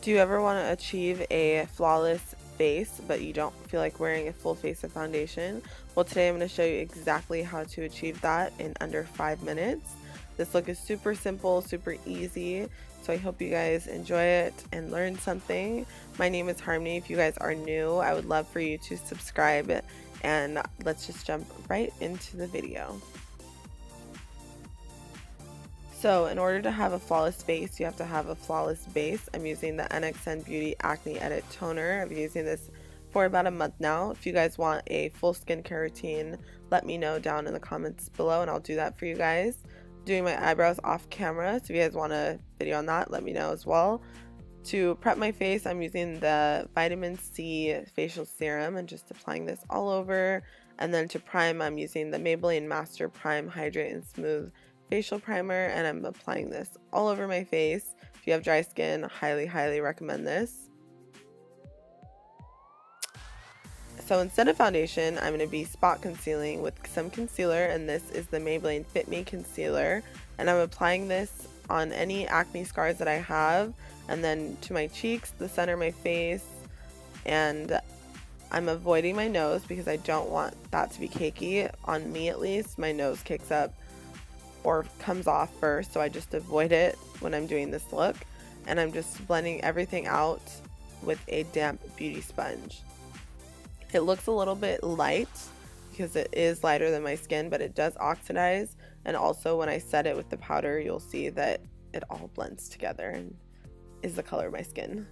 Do you ever want to achieve a flawless face, but you don't feel like wearing a full face of foundation? Well, today I'm going to show you exactly how to achieve that in under 5 minutes. This look is super simple, super easy, so I hope you guys enjoy it and learn something. My name is Harmony. If you guys are new, I would love for you to subscribe, and let's just jump right into the video. So in order to have a flawless face, you have to have a flawless base. I'm using the NXN Beauty Acne Edit Toner. I've been using this for about a month now. If you guys want a full skincare routine, let me know down in the comments below and I'll do that for you guys. Doing my eyebrows off camera, so if you guys want a video on that, let me know as well. To prep my face, I'm using the Vitamin C Facial Serum and just applying this all over. And then to prime, I'm using the Maybelline Master Prime Hydrate and Smooth Facial Primer, and I'm applying this all over my face. If you have dry skin, highly recommend this. So instead of foundation, I'm going to be spot concealing with some concealer, and this is the Maybelline Fit Me Concealer, and I'm applying this on any acne scars that I have, and then to my cheeks, the center of my face, and I'm avoiding my nose because I don't want that to be cakey. On me at least, my nose kicks up or comes off first, so I just avoid it when I'm doing this look, and I'm just blending everything out with a damp beauty sponge. It looks a little bit light because it is lighter than my skin, but it does oxidize, and also when I set it with the powder, you'll see that it all blends together and is the color of my skin.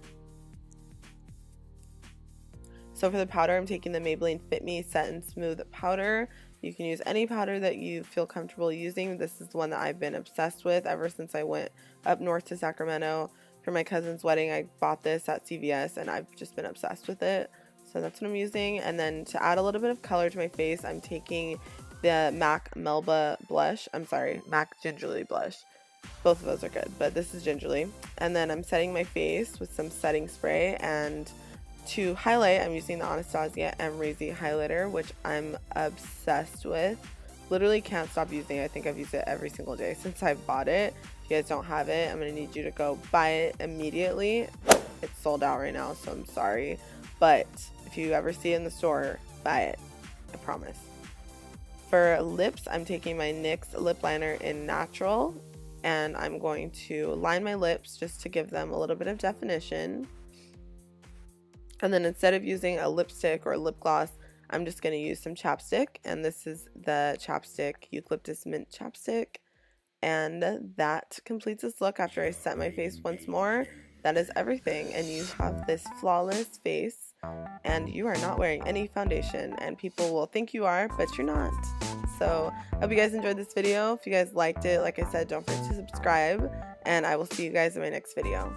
So for the powder, I'm taking the Maybelline Fit Me Set and Smooth powder. You can use any powder that you feel comfortable using. This is the one that I've been obsessed with ever since I went up north to Sacramento for my cousin's wedding. I bought this at CVS and I've just been obsessed with it. So that's what I'm using. And then to add a little bit of color to my face, I'm taking the MAC Melba blush. I'm sorry, MAC Gingerly blush. Both of those are good, but this is Gingerly. And then I'm setting my face with some setting spray, and to highlight, I'm using the Anastasia Amrezy highlighter, which I'm obsessed with. Literally can't stop using it. I think I've used it every single day since I've bought it. If you guys don't have it, I'm going to need you to go buy it immediately. It's sold out right now, so I'm sorry. But if you ever see it in the store, buy it. I promise. For lips, I'm taking my NYX lip liner in Natural, and I'm going to line my lips just to give them a little bit of definition. And then instead of using a lipstick or a lip gloss, I'm just going to use some chapstick. And this is the Chapstick Eucalyptus Mint Chapstick. And that completes this look after I set my face once more. That is everything. And you have this flawless face. And you are not wearing any foundation. And people will think you are, but you're not. So I hope you guys enjoyed this video. If you guys liked it, like I said, don't forget to subscribe. And I will see you guys in my next video.